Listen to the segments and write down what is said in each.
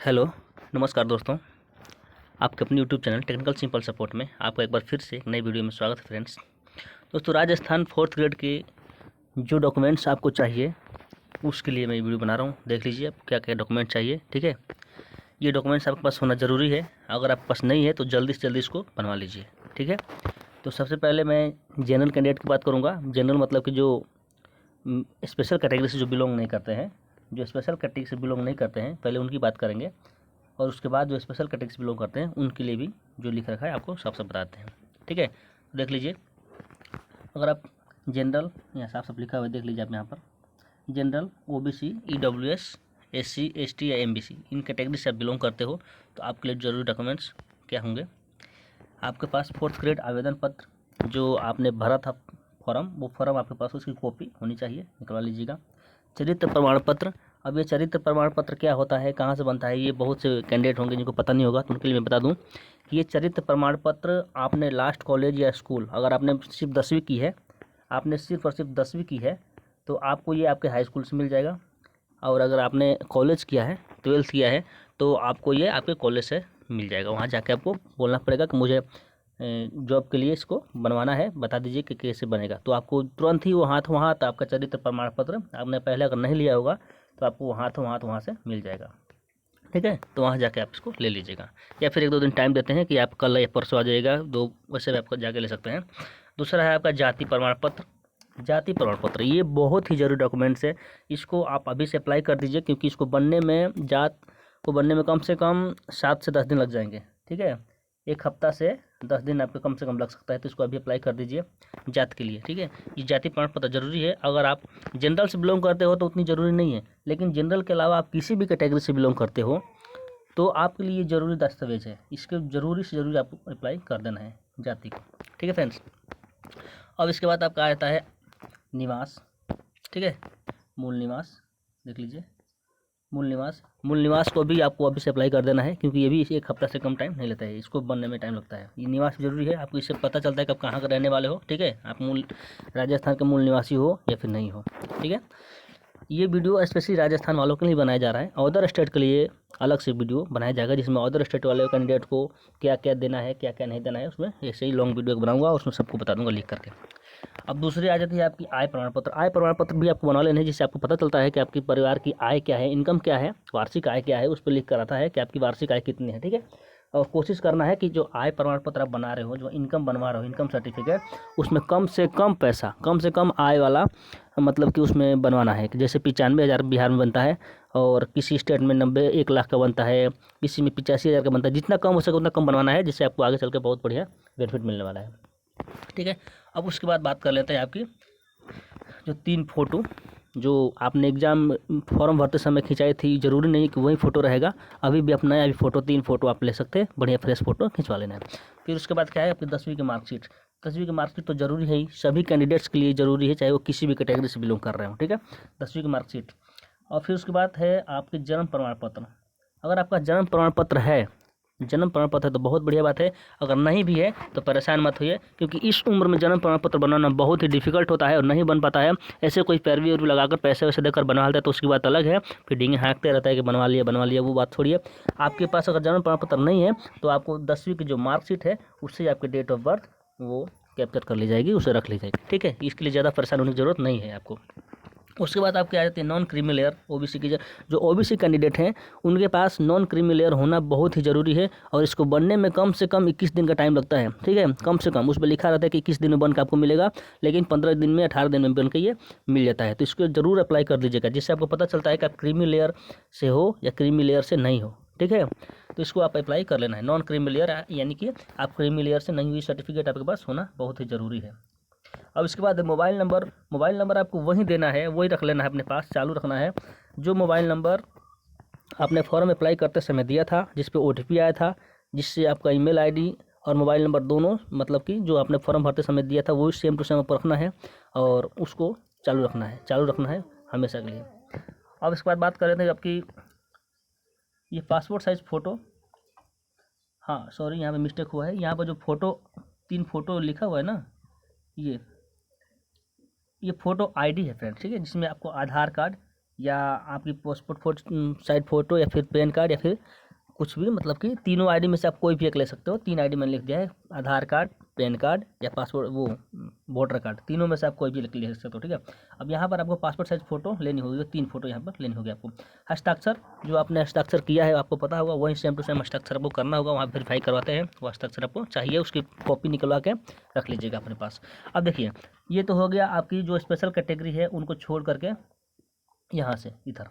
Hello, नमस्कार दोस्तों। आपके अपने YouTube channel technical simple support में आपका एक बार फिर से एक नई वीडियो में स्वागत है फ्रेंड्स। दोस्तों, राजस्थान 4th ग्रेड के जो डॉक्यूमेंट्स आपको चाहिए उसके लिए मैं ये वीडियो बना रहा हूँ। देख लीजिए आप क्या क्या डॉक्यूमेंट चाहिए। ठीक है, ये डॉक्यूमेंट्स आपके पास होना ज़रूरी है। अगर आपके पास नहीं है तो जल्दी से जल्दी इसको बनवा लीजिए। ठीक है, तो सबसे पहले मैं जनरल कैंडिडेट की बात करूँगा। जनरल मतलब कि जो स्पेशल कैटेगरी से जो बिलोंग नहीं करते हैं, जो स्पेशल कैटेगरी से बिलोंग नहीं करते हैं, पहले उनकी बात करेंगे और उसके बाद जो स्पेशल कैटेगरी से बिलोंग करते हैं उनके लिए भी जो लिख रखा है आपको साफ साफ बताते हैं। ठीक है, तो देख लीजिए। अगर आप जनरल, यहाँ साफ साफ लिखा हुआ है, देख लीजिए आप यहाँ पर general, OBC, EWS, SC, ST या MBC, इन कैटेगरी से आप बिलोंग करते हो तो आपके लिए जरूरी डॉक्यूमेंट्स क्या होंगे। आपके पास 4th ग्रेड आवेदन पत्र जो आपने भरा था फॉर्म, वो फॉर्म आपके पास उसकी कॉपी होनी चाहिए, निकलवा लीजिएगा। चरित्र प्रमाण पत्र। अब ये चरित्र प्रमाण पत्र क्या होता है, कहाँ से बनता है, ये बहुत से कैंडिडेट होंगे जिनको पता नहीं होगा, तो उनके लिए मैं बता दूं कि ये चरित्र प्रमाण पत्र आपने लास्ट कॉलेज या स्कूल, अगर आपने सिर्फ 10वीं की है, आपने सिर्फ और सिर्फ 10वीं की है तो आपको ये आपके हाई स्कूल से मिल जाएगा। और अगर आपने कॉलेज किया है, 12th किया है, तो आपको ये आपके कॉलेज से मिल जाएगा। वहाँ जाके आपको बोलना पड़ेगा कि मुझे जॉब के लिए इसको बनवाना है, बता दीजिए कि कैसे बनेगा। तो आपको तुरंत ही वो हाथों हाथ आपका चरित्र प्रमाण पत्र, आपने पहले अगर नहीं लिया होगा तो आपको हाथों हाथ वहाँ से मिल जाएगा। ठीक है, तो वहाँ जाके आप इसको ले लीजिएगा, या फिर 1-2 दिन टाइम देते हैं कि आप कल या परसों आ जाइएगा, दो वैसे भी आपको जाके ले सकते हैं। दूसरा है आपका जाति प्रमाण पत्र। जाति प्रमाण पत्र ये बहुत ही जरूरी डॉक्यूमेंट्स है, इसको आप अभी से अप्लाई कर दीजिए, क्योंकि इसको बनने में, जात को बनने में कम से कम 7 से 10 दिन लग जाएंगे। ठीक है, 1 हफ्ता से 10 दिन आपको कम से कम लग सकता है, तो इसको अभी अप्लाई कर दीजिए जात के लिए। ठीक है, ये जाति प्रमाण पत्र जरूरी है। अगर आप जनरल से बिलोंग करते हो तो उतनी ज़रूरी नहीं है, लेकिन जनरल के अलावा आप किसी भी कैटेगरी से बिलोंग करते हो तो आपके लिए ये ज़रूरी दस्तावेज है, इसके ज़रूरी से ज़रूरी आपको अप्लाई कर देना है जाति को। ठीक है फ्रेंड्स, अब इसके बाद आपका आता है निवास। ठीक है, मूल निवास, देख लीजिए मूल निवास को भी आपको अभी से अप्लाई कर देना है, क्योंकि ये भी 1 हफ्ता से कम टाइम नहीं लेता है, इसको बनने में टाइम लगता है। ये निवास जरूरी है, आपको इससे पता चलता है कि आप कहाँ का रहने वाले हो। ठीक है, आप मूल राजस्थान के मूल निवासी हो या फिर नहीं हो। ठीक है, ये वीडियो स्पेशली राजस्थान वालों के लिए बनाया जा रहा है, अदर स्टेट के लिए अलग से वीडियो बनाया जाएगा, जिसमें अदर स्टेट वाले कैंडिडेट को क्या क्या देना है, क्या क्या नहीं देना है, उसमें ऐसे ही लॉन्ग वीडियो बनाऊंगा और उसमें सबको बता दूंगा लिख करके। अब दूसरी आ जाती है आपकी आय प्रमाण पत्र। आय प्रमाण पत्र भी आपको बना लेना है, जिससे आपको पता चलता है कि आपके परिवार की आय क्या है, इनकम क्या है, वार्षिक आय क्या है, उस पर लिख कर आता है कि आपकी वार्षिक आय कितनी है। ठीक है, और कोशिश करना है कि जो आय प्रमाण पत्र आप बना रहे हो, जो इनकम बनवा रहे हो, इनकम सर्टिफिकेट, उसमें कम से कम पैसा, कम से कम आय वाला मतलब कि उसमें बनवाना है। कि जैसे 95,000 बिहार में बनता है और किसी स्टेट में 1 लाख का बनता है, किसी में 85,000 का बनता है। जितना कम हो सके उतना कम बनवाना है, जिससे आपको आगे चल के बहुत बढ़िया बेनिफिट मिलने वाला है। ठीक है, अब उसके बाद बात कर लेते हैं आपकी जो 3 फोटो जो आपने एग्ज़ाम फॉर्म भरते समय खिंचाई थी, ज़रूरी नहीं कि वही फ़ोटो रहेगा, अभी भी अपना अभी फ़ोटो 3 फोटो आप ले सकते हैं, बढ़िया फ्रेश फ़ोटो खिंचवा लेना है। फिर उसके बाद क्या है, आपकी 10वीं की मार्कशीट। 10वीं की मार्कशीट तो ज़रूरी है ही, सभी कैंडिडेट्स के लिए ज़रूरी है, चाहे वो किसी भी कैटेगरी से बिलोंग कर रहे हो। ठीक है, 10वीं की मार्कशीट। और फिर उसके बाद है आपके जन्म प्रमाण पत्र। अगर आपका जन्म प्रमाण पत्र है, जन्म प्रमाण पत्र है तो बहुत बढ़िया बात है, अगर नहीं भी है तो परेशान मत होइए, क्योंकि इस उम्र में जन्म प्रमाण पत्र बनाना बहुत ही डिफिकल्ट होता है और नहीं बन पाता है। ऐसे कोई पैरवी उर्वी लगाकर पैसे वैसे देकर बनवा लेता है तो उसकी बात अलग है, फिर डींगे हाँकते रहता है कि बनवा लिया, वो बात छोड़िए। आपके पास अगर जन्म प्रमाण पत्र नहीं है तो आपको 10वीं की जो मार्कशीट है उससे आपकी डेट ऑफ बर्थ वो कैप्चर कर ली जाएगी, उसे रख ली जाएगी। ठीक है, इसके लिए ज़्यादा परेशान होने की जरूरत नहीं है आपको। उसके बाद आपके आ जाते हैं नॉन क्रीमी लेयर। OBC की जो OBC कैंडिडेट हैं उनके पास नॉन क्रीमी लेयर होना बहुत ही ज़रूरी है, और इसको बनने में कम से कम 21 दिन का टाइम लगता है। ठीक है, कम से कम उस पर लिखा रहता है कि 21 दिन में बन के आपको मिलेगा, लेकिन 15 दिन में, 18 दिन में बन के ये मिल जाता है। तो इसको ज़रूर अप्लाई कर दीजिएगा, जिससे आपको पता चलता है कि आप क्रीमी लेयर से हो या क्रीमी लेयर से नहीं हो। ठीक है, तो इसको आप अप्लाई कर लेना है, नॉन क्रीमी लेयर, यानी कि आप क्रीमी लेयर से नहीं हुई सर्टिफिकेट आपके पास होना बहुत ही ज़रूरी है। अब इसके बाद मोबाइल नंबर आपको वही देना है, वही रख लेना है अपने पास, चालू रखना है जो मोबाइल नंबर आपने फॉर्म अप्लाई करते समय दिया था, जिस पे OTP आया था, जिससे आपका ईमेल आईडी और मोबाइल नंबर दोनों, मतलब कि जो आपने फॉर्म भरते समय दिया था वही सेम टू सेम पर रखना है और उसको चालू रखना है हमेशा के लिए। अब इसके बाद बात कर रहे थे आपकी ये पासपोर्ट साइज़ फ़ोटो। हाँ सॉरी, यहाँ पे मिस्टेक हुआ है, यहाँ पर जो फ़ोटो 3 फोटो लिखा हुआ है ना, ये फ़ोटो ID है फ्रेंड। ठीक है, जिसमें आपको आधार कार्ड, या आपकी पासपोर्ट साइज फ़ोटो या फिर पैन कार्ड या फिर कुछ भी, मतलब कि तीनों आईडी में से आप कोई भी एक ले सकते हो। 3 आईडी मैंने लिख दिया है, आधार कार्ड, पैन कार्ड या पासपोर्ट वो वोटर कार्ड, तीनों में से आप कोई भी ले सकते हो। ठीक है, अब यहाँ पर आपको पासपोर्ट साइज फ़ोटो लेनी होगी, 3 फोटो यहाँ पर लेनी होगी आपको। हस्ताक्षर, जो आपने हस्ताक्षर किया है आपको पता होगा, वही सेम टू सेम हस्ताक्षर आपको करना होगा, वहाँ वेरीफाई करवाते हैं, वो हस्ताक्षर आपको चाहिए, उसकी कॉपी निकलवा के रख लीजिएगा अपने पास। अब देखिए, ये तो हो गया आपकी जो स्पेशल कैटेगरी है उनको छोड़ करके यहाँ से इधर।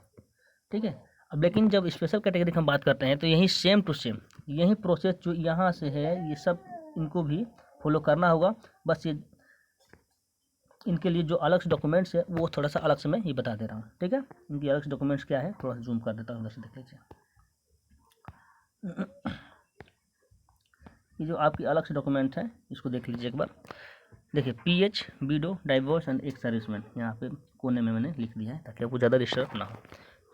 ठीक है, अब लेकिन जब स्पेशल कैटेगरी की हम बात करते हैं तो यही सेम टू सेम यही प्रोसेस जो यहाँ से है, ये सब इनको भी फॉलो करना होगा। बस ये इनके लिए जो अलग से डॉक्यूमेंट्स है वो थोड़ा सा अलग से मैं ये बता दे रहा हूँ। ठीक है, इनकी अलग से डॉक्यूमेंट्स क्या है, थोड़ा सा जूम कर देता हूँ, उधर से देख लीजिए। ये जो आपकी अलग से डॉक्यूमेंट है इसको देख लीजिए एक बार। देखिए, PH बीडो डाइवोर्स एंड एक सर्विसमैन, यहाँ पे कोने में मैंने लिख दिया है ताकि आपको ज़्यादा डिस्टर्ब ना हो।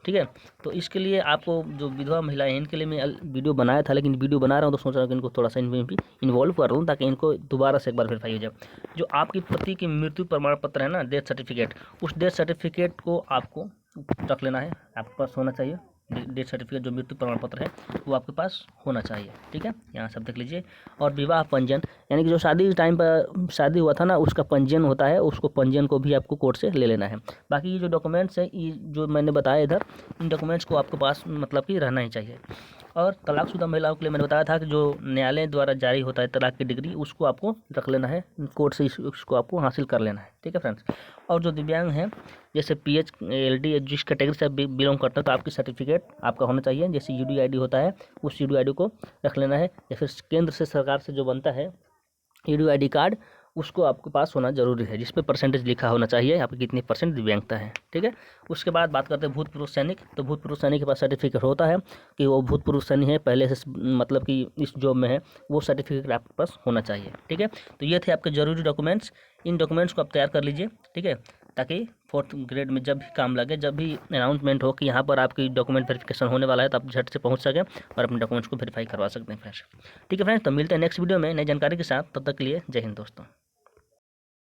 ठीक है, तो इसके लिए आपको जो विधवा महिलाएं हैं इनके लिए मैं वीडियो बनाया था, लेकिन वीडियो बना रहा हूँ तो सोच रहा हूँ कि इनको थोड़ा सा इनमें भी इन्वॉल्व कर दूँ ताकि इनको दोबारा से एक बार वेरीफाई हो जाए। जो आपकी पति की मृत्यु प्रमाण पत्र है ना, डेथ सर्टिफिकेट, उस डेथ सर्टिफिकेट को आपको रख लेना है, आपके पास होना चाहिए। डेथ सर्टिफिकेट जो मृत्यु प्रमाण पत्र है वो आपके पास होना चाहिए। ठीक है, यहाँ सब देख लीजिए। और विवाह पंजीयन, यानी कि जो शादी के टाइम पर शादी हुआ था ना उसका पंजीयन होता है, उसको पंजीयन को भी आपको कोर्ट से ले लेना है। बाकी ये जो डॉक्यूमेंट्स है, ये जो मैंने बताया इधर, इन डॉक्यूमेंट्स को आपके पास मतलब कि रहना ही चाहिए। और तलाकशुदा महिलाओं के लिए मैंने बताया था कि जो न्यायालय द्वारा जारी होता है तलाक की डिग्री, उसको आपको रख लेना है, कोर्ट से उसको आपको हासिल कर लेना है। ठीक है फ्रेंड्स, और जो दिव्यांग हैं जैसे PH LD जिस कैटेगरी से बिलोंग करता है तो आपकी सर्टिफिकेट आपका होना चाहिए, जैसे UDID होता है उस UDID को रख लेना है, या फिर केंद्र से सरकार से जो बनता है UDID कार्ड, उसको आपके पास होना जरूरी है, जिस पे परसेंटेज लिखा होना चाहिए आपकी कितनी % दिव्यांगता है। ठीक है, उसके बाद बात करते हैं भूतपूर्व सैनिक। तो भूतपूर्व सैनिक के पास सर्टिफिकेट होता है कि वो भूतपूर्व सैनिक है, पहले से मतलब कि इस जॉब में है, वो सर्टिफिकेट आपके पास होना चाहिए। ठीक है, तो ये थे आपके ज़रूरी डॉक्यूमेंट्स। इन डॉक्यूमेंट्स को आप तैयार कर लीजिए। ठीक है, ताकि 4th ग्रेड में जब भी काम लगे, जब भी अनाउंसमेंट हो कि यहाँ पर आपकी डॉक्यूमेंट वेरिफिकेशन होने वाला है, तो आप झट से पहुँच सकें और अपने डॉक्यूमेंट्स को वेरीफाई करवा सकते हैं फ्रेंड्स। ठीक है फ्रेंड्स, तो मिलते हैं नेक्स्ट वीडियो में नई जानकारी के साथ, तब तक के लिए जय हिंद दोस्तों।